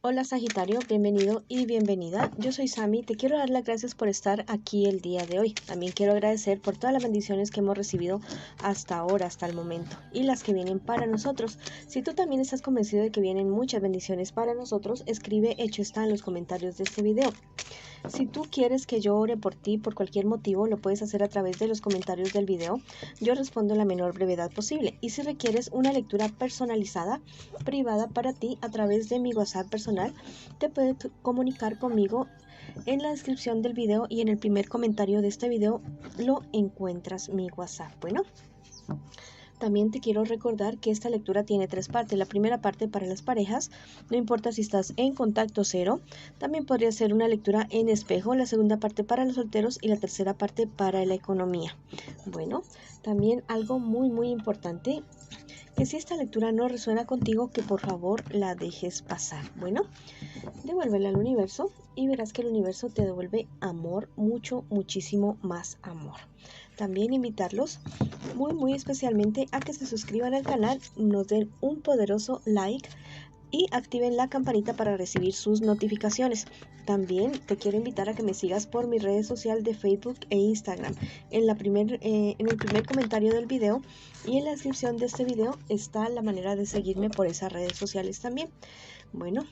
Hola Sagitario, bienvenido y bienvenida. Yo soy Sami, te quiero dar las gracias por estar aquí el día de hoy. También quiero agradecer por todas las bendiciones que hemos recibido hasta ahora, hasta el momento, y las que vienen para nosotros. Si tú también estás convencido de que vienen muchas bendiciones para nosotros, escribe hecho está en los comentarios de este video. Si tú quieres que yo ore por ti por cualquier motivo, lo puedes hacer a través de los comentarios del video. Yo respondo en la menor brevedad posible. Y si requieres una lectura personalizada, privada para ti a través de mi WhatsApp personal, te puedes comunicar conmigo. En la descripción del video y en el primer comentario de este video lo encuentras mi WhatsApp. Bueno, también te quiero recordar que esta lectura tiene tres partes. La primera parte para las parejas, no importa si estás en contacto cero. También podría ser una lectura en espejo. La segunda parte para los solteros y la tercera parte para la economía. Bueno, también algo muy importante, que si esta lectura no resuena contigo, que por favor la dejes pasar. Bueno, devuélvela al universo y verás que el universo te devuelve amor, muchísimo más amor. También invitarlos muy especialmente a que se suscriban al canal, nos den un poderoso like y activen la campanita para recibir sus notificaciones. También te quiero invitar a que me sigas por mi redes sociales de Facebook e Instagram. En el primer comentario del video y en la descripción de este video está la manera de seguirme por esas redes sociales también. Bueno,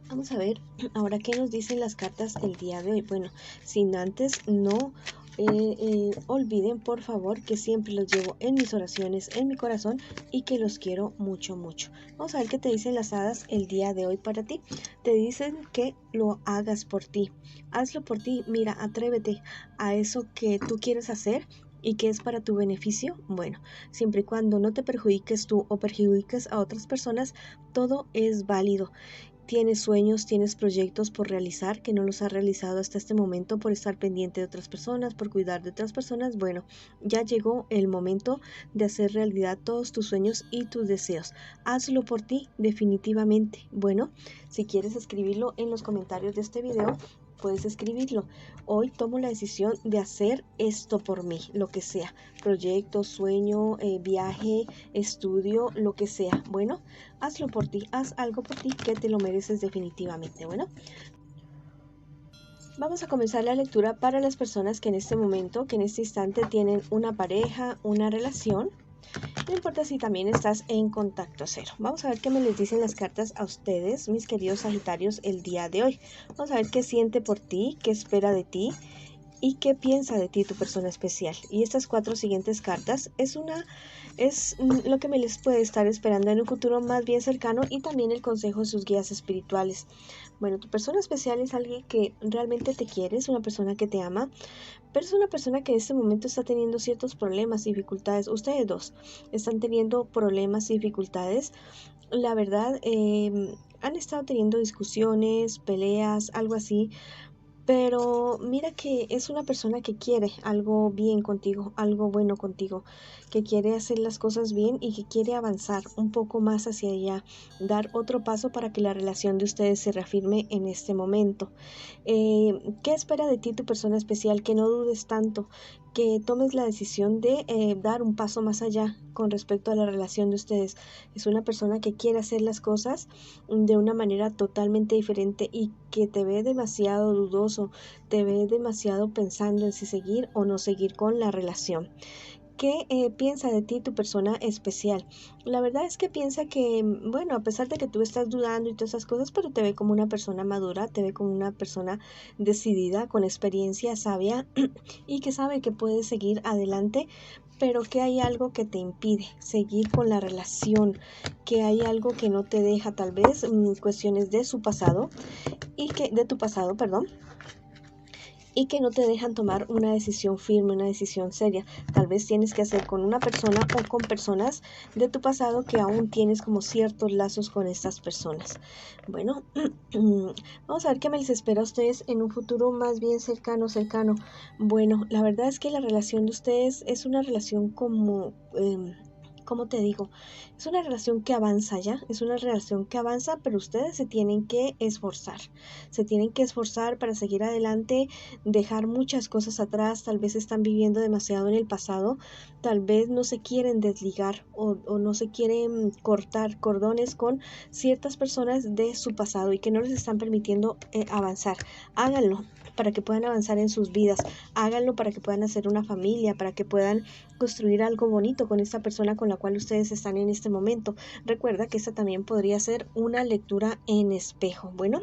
vamos a ver ahora qué nos dicen las cartas el día de hoy. Bueno, sin antes no olviden por favor que siempre los llevo en mis oraciones, en mi corazón, y que los quiero mucho. Vamos a ver qué te dicen las hadas el día de hoy para ti. Te dicen que lo hagas por ti, hazlo por ti. Mira, atrévete a eso que tú quieres hacer y que es para tu beneficio. Bueno, siempre y cuando no te perjudiques tú o perjudiques a otras personas, todo es válido. Tienes sueños, tienes proyectos por realizar que no los has realizado hasta este momento por estar pendiente de otras personas, por cuidar de otras personas. Bueno, ya llegó el momento de hacer realidad todos tus sueños y tus deseos. Hazlo por ti, definitivamente. Bueno, si quieres escribirlo en los comentarios de este video, puedes escribirlo. Hoy tomo la decisión de hacer esto por mí, lo que sea, proyecto, sueño, viaje, estudio, lo que sea. Bueno, hazlo por ti, haz algo por ti que te lo mereces definitivamente. Bueno, vamos a comenzar la lectura para las personas que en este momento, que en este instante tienen una pareja, una relación. No importa si también estás en contacto cero. Vamos a ver qué me les dicen las cartas a ustedes, mis queridos Sagitarios, el día de hoy. Vamos a ver qué siente por ti, qué espera de ti y qué piensa de ti tu persona especial. Y estas cuatro siguientes cartas es lo que me les puede estar esperando en un futuro más bien cercano, y también el consejo de sus guías espirituales. Bueno, tu persona especial es alguien que realmente te quiere, es una persona que te ama, pero es una persona que en este momento está teniendo ciertos problemas y dificultades. Ustedes dos están teniendo problemas y dificultades. La verdad, han estado teniendo discusiones, peleas, algo así. Pero mira que es una persona que quiere algo bien contigo, algo bueno contigo, que quiere hacer las cosas bien y que quiere avanzar un poco más hacia allá, dar otro paso para que la relación de ustedes se reafirme en este momento. ¿Qué espera de ti tu persona especial? Que no dudes tanto, que tomes la decisión de dar un paso más allá con respecto a la relación de ustedes. Es una persona que quiere hacer las cosas de una manera totalmente diferente y que te ve demasiado dudoso, te ve demasiado pensando en si seguir o no seguir con la relación. ¿Qué piensa de ti tu persona especial? La verdad es que piensa que, bueno, a pesar de que tú estás dudando y todas esas cosas, pero te ve como una persona madura, te ve como una persona decidida, con experiencia, sabia y que sabe que puede seguir adelante, pero que hay algo que te impide seguir con la relación, que hay algo que no te deja, tal vez cuestiones de su pasado de tu pasado, perdón, y que no te dejan tomar una decisión firme, una decisión seria. Tal vez tienes que hacer con una persona o con personas de tu pasado que aún tienes como ciertos lazos con estas personas. Bueno, vamos a ver qué me les espera a ustedes en un futuro más bien cercano. Bueno, la verdad es que la relación de ustedes es una relación como como te digo, es una relación que avanza ya, es una relación que avanza, pero ustedes se tienen que esforzar para seguir adelante, dejar muchas cosas atrás. Tal vez están viviendo demasiado en el pasado, tal vez no se quieren desligar o no se quieren cortar cordones con ciertas personas de su pasado y que no les están permitiendo avanzar. Háganlo para que puedan avanzar en sus vidas, háganlo para que puedan hacer una familia, para que puedan construir algo bonito con esta persona con la cual ustedes están en este momento. Recuerda que esta también podría ser una lectura en espejo. Bueno,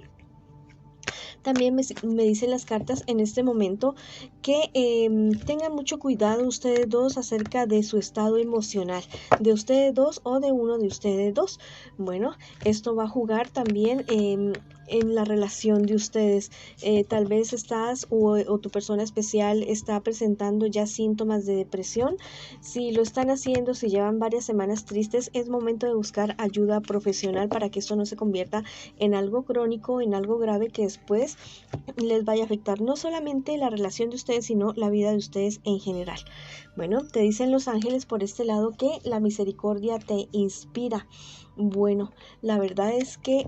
también me dicen las cartas en este momento que tengan mucho cuidado ustedes dos acerca de su estado emocional, de ustedes dos o de uno de ustedes dos. Bueno, esto va a jugar también en la relación de ustedes. Tal vez estás o tu persona especial está presentando ya síntomas de depresión. Si lo están haciendo, si llevan varias semanas tristes, es momento de buscar ayuda profesional para que esto no se convierta en algo crónico, en algo grave que después les vaya a afectar no solamente la relación de ustedes, sino la vida de ustedes en general. Bueno, te dicen los ángeles por este lado que la misericordia te inspira. Bueno, la verdad es que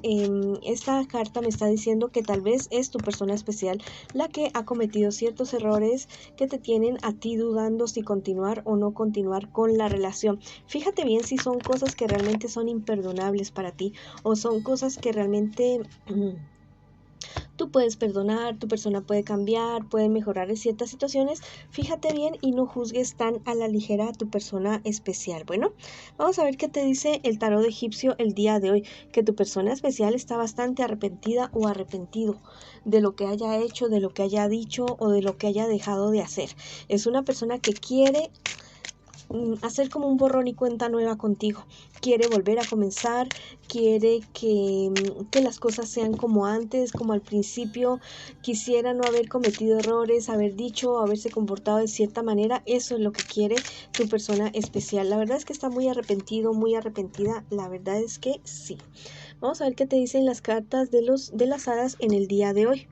esta carta me está diciendo que tal vez es tu persona especial la que ha cometido ciertos errores que te tienen a ti dudando si continuar o no continuar con la relación. Fíjate bien si son cosas que realmente son imperdonables para ti o son cosas que realmente tú puedes perdonar, tu persona puede cambiar, puede mejorar en ciertas situaciones. Fíjate bien y no juzgues tan a la ligera a tu persona especial. Bueno, vamos a ver qué te dice el tarot egipcio el día de hoy. Que tu persona especial está bastante arrepentida o arrepentido de lo que haya hecho, de lo que haya dicho o de lo que haya dejado de hacer. Es una persona que quiere hacer como un borrón y cuenta nueva contigo. Quiere volver a comenzar, quiere que las cosas sean como antes, como al principio. Quisiera no haber cometido errores, haber dicho, haberse comportado de cierta manera. Eso es lo que quiere tu persona especial. La verdad es que está muy arrepentido, muy arrepentida. La verdad es que sí. Vamos a ver qué te dicen las cartas de las hadas en el día de hoy.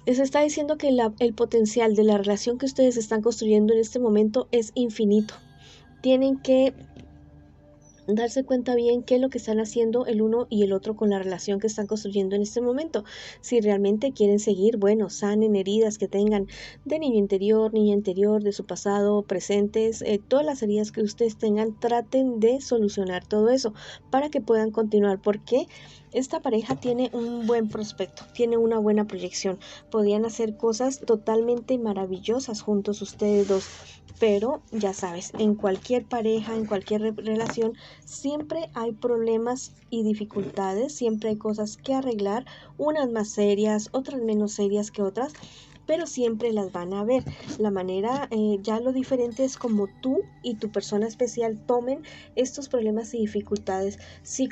Les está diciendo que el potencial de la relación que ustedes están construyendo en este momento es infinito. Tienen que darse cuenta bien qué es lo que están haciendo el uno y el otro con la relación que están construyendo en este momento. Si realmente quieren seguir, bueno, sanen heridas que tengan de niño interior, niña interior, de su pasado, presentes, todas las heridas que ustedes tengan, traten de solucionar todo eso para que puedan continuar, porque esta pareja tiene un buen prospecto, tiene una buena proyección. Podían hacer cosas totalmente maravillosas juntos ustedes dos, pero ya sabes, en cualquier pareja, en cualquier relación, siempre hay problemas y dificultades, siempre hay cosas que arreglar, unas más serias, otras menos serias que otras, pero siempre las van a ver. La manera, ya lo diferente es como tú y tu persona especial tomen estos problemas y dificultades. Si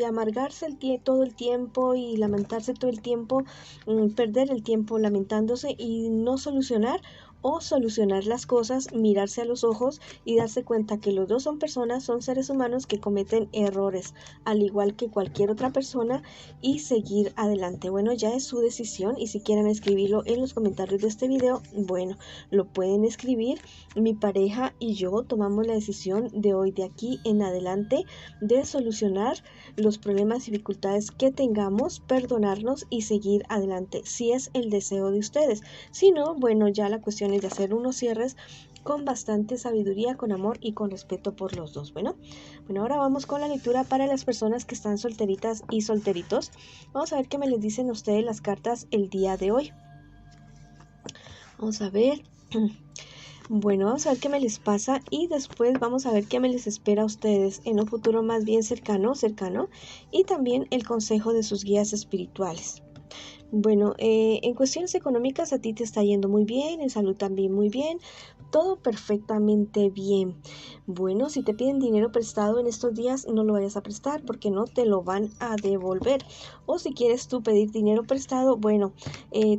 amargarse todo el tiempo y lamentarse todo el tiempo, perder el tiempo lamentándose y no solucionar, o solucionar las cosas, mirarse a los ojos y darse cuenta que los dos son personas, son seres humanos que cometen errores, al igual que cualquier otra persona, y seguir adelante. Bueno, ya es su decisión y si quieren escribirlo en los comentarios de este video, bueno, lo pueden escribir. Mi pareja y yo tomamos la decisión de hoy de aquí en adelante de solucionar los problemas y dificultades que tengamos, perdonarnos y seguir adelante, si es el deseo de ustedes. Si no, bueno, ya la cuestión es de hacer unos cierres con bastante sabiduría, con amor y con respeto por los dos. Bueno, ahora vamos con la lectura para las personas que están solteritas y solteritos. Vamos a ver qué me les dicen ustedes las cartas el día de hoy. Vamos a ver. Bueno, vamos a ver qué me les pasa y después vamos a ver qué me les espera a ustedes en un futuro más bien cercano, y también el consejo de sus guías espirituales. Bueno, en cuestiones económicas a ti te está yendo muy bien, en salud también muy bien, todo perfectamente bien. Bueno, si te piden dinero prestado en estos días, no lo vayas a prestar porque no te lo van a devolver. O si quieres tú pedir dinero prestado, bueno,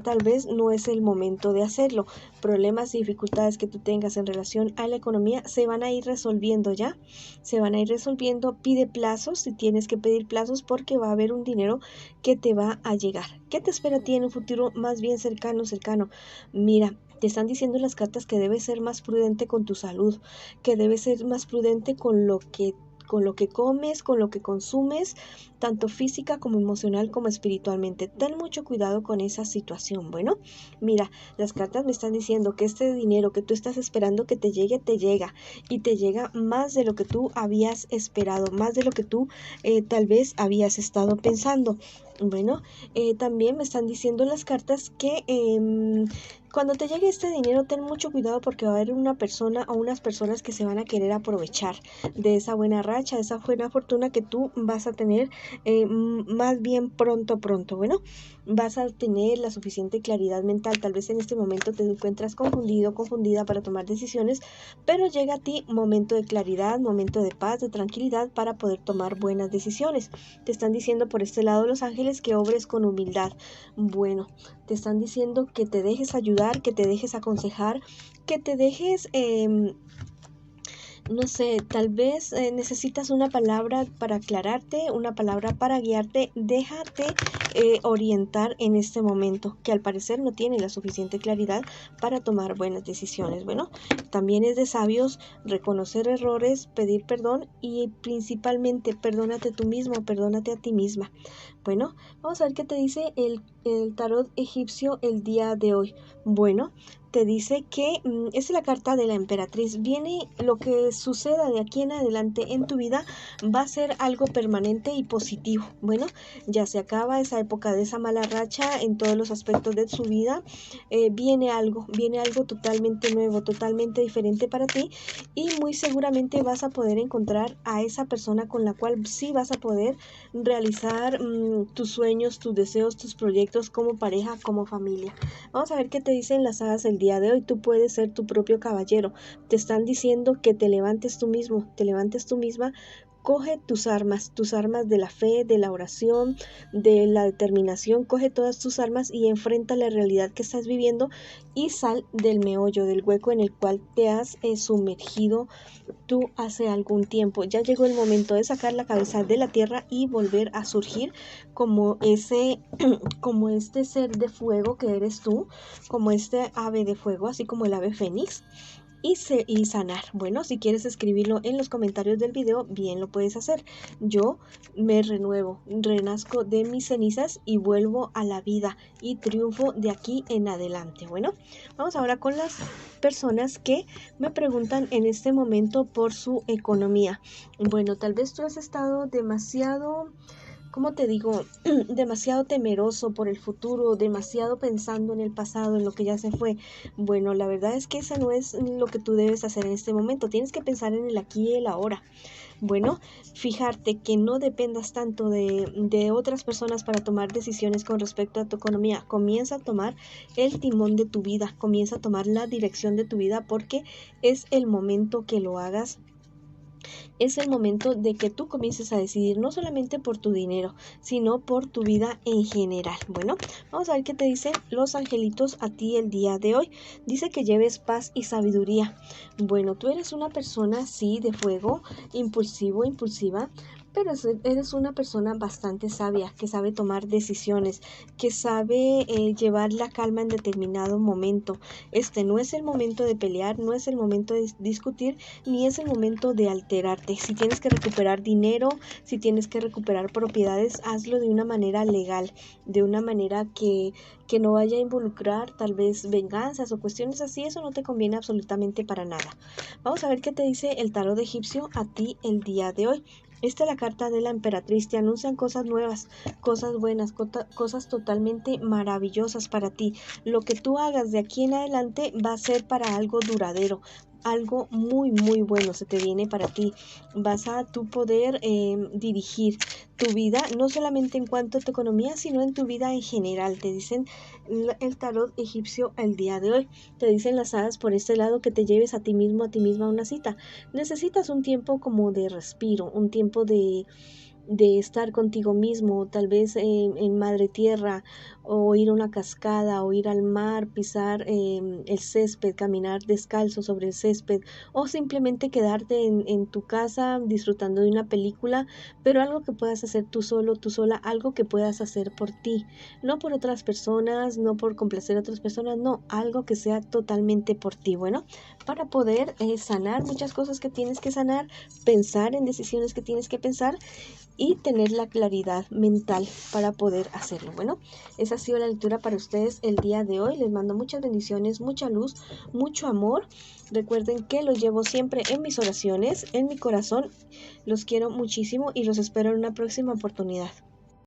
tal vez no es el momento de hacerlo. Problemas y dificultades que tú tengas en relación a la economía se van a ir resolviendo ya. Se van a ir resolviendo. Pide plazos si tienes que pedir plazos porque va a haber un dinero que te va a llegar. ¿Qué te espera a ti en un futuro más bien cercano? Mira, Te están diciendo las cartas que debes ser más prudente con tu salud, que debes ser más prudente con lo que comes, con lo que consumes, tanto física como emocional como espiritualmente. Ten mucho cuidado con esa situación. Bueno, mira, las cartas me están diciendo que este dinero que tú estás esperando que te llegue, te llega y te llega más de lo que tú habías esperado, más de lo que tú tal vez habías estado pensando. Bueno, también me están diciendo las cartas que cuando te llegue este dinero, ten mucho cuidado porque va a haber una persona o unas personas que se van a querer aprovechar de esa buena racha, de esa buena fortuna que tú vas a tener más bien pronto. Bueno, vas a tener la suficiente claridad mental. Tal vez en este momento te encuentras confundido, confundida para tomar decisiones, pero llega a ti momento de claridad, momento de paz, de tranquilidad para poder tomar buenas decisiones. Te están diciendo por este lado los ángeles que obres con humildad. Bueno, te están diciendo que te dejes ayudar, que te dejes aconsejar, que te dejes no sé, tal vez necesitas una palabra para aclararte, una palabra para guiarte. Déjate orientar en este momento, que al parecer no tiene la suficiente claridad para tomar buenas decisiones. Bueno, también es de sabios reconocer errores, pedir perdón y principalmente perdónate tú mismo, perdónate a ti misma. Bueno, vamos a ver qué te dice el tarot egipcio el día de hoy. Bueno, te dice que es la carta de la emperatriz. Viene lo que suceda de aquí en adelante en tu vida va a ser algo permanente y positivo. Bueno, ya se acaba esa época de esa mala racha en todos los aspectos de su vida. Viene algo totalmente nuevo, totalmente diferente para ti y muy seguramente vas a poder encontrar a esa persona con la cual sí vas a poder realizar tus sueños, tus deseos, tus proyectos como pareja, como familia. Vamos a ver qué te dicen las hadas el día de hoy. Tú puedes ser tu propio caballero. Te están diciendo que te levantes tú mismo, te levantes tú misma. Coge tus armas de la fe, de la oración, de la determinación. Coge todas tus armas y enfrenta la realidad que estás viviendo y sal del meollo, del hueco en el cual te has sumergido tú hace algún tiempo. Ya llegó el momento de sacar la cabeza de la tierra y volver a surgir como como este ser de fuego que eres tú, como este ave de fuego, así como el ave fénix. Y sanar. Bueno, si quieres escribirlo en los comentarios del video, bien lo puedes hacer. Yo me renuevo, renazco de mis cenizas y vuelvo a la vida y triunfo de aquí en adelante. Bueno, vamos ahora con las personas que me preguntan en este momento por su economía. Bueno, tal vez tú has estado demasiado, ¿cómo te digo? Demasiado temeroso por el futuro, demasiado pensando en el pasado, en lo que ya se fue. Bueno, la verdad es que eso no es lo que tú debes hacer en este momento. Tienes que pensar en el aquí y el ahora. Bueno, fijarte que no dependas tanto de otras personas para tomar decisiones con respecto a tu economía. Comienza a tomar el timón de tu vida, comienza a tomar la dirección de tu vida porque es el momento que lo hagas. Es el momento de que tú comiences a decidir no solamente por tu dinero, sino por tu vida en general. Bueno, vamos a ver qué te dicen los angelitos a ti el día de hoy. Dice que lleves paz y sabiduría. Bueno, tú eres una persona, sí, de fuego, impulsivo, impulsiva, pero eres una persona bastante sabia, que sabe tomar decisiones, que sabe llevar la calma en determinado momento. Este no es el momento de pelear, no es el momento de discutir, ni es el momento de alterarte. Si tienes que recuperar dinero, si tienes que recuperar propiedades, hazlo de una manera legal, de una manera que no vaya a involucrar tal vez venganzas o cuestiones así. Eso no te conviene absolutamente para nada. Vamos a ver qué te dice el tarot egipcio a ti el día de hoy. Esta es la carta de la emperatriz. Te anuncian cosas nuevas, cosas buenas, cosas totalmente maravillosas para ti. Lo que tú hagas de aquí en adelante va a ser para algo duradero. Algo muy bueno se te viene para ti. Vas a tú poder dirigir tu vida, no solamente en cuanto a tu economía, sino en tu vida en general. Te dicen el tarot egipcio el día de hoy. Te dicen las hadas por este lado que te lleves a ti mismo, a ti misma a una cita. Necesitas un tiempo como de respiro, un tiempo de estar contigo mismo, tal vez en madre tierra o ir a una cascada, o ir al mar, pisar el césped, caminar descalzo sobre el césped, o simplemente quedarte en tu casa disfrutando de una película, pero algo que puedas hacer tú solo, tú sola, algo que puedas hacer por ti, no por otras personas, no por complacer a otras personas, no, algo que sea totalmente por ti. Bueno, para poder sanar muchas cosas que tienes que sanar, pensar en decisiones que tienes que pensar y tener la claridad mental para poder hacerlo. Bueno, esa ha sido la lectura para ustedes el día de hoy. Les mando muchas bendiciones, mucha luz, mucho amor. Recuerden que los llevo siempre en mis oraciones, en mi corazón. Los quiero muchísimo y los espero en una próxima oportunidad.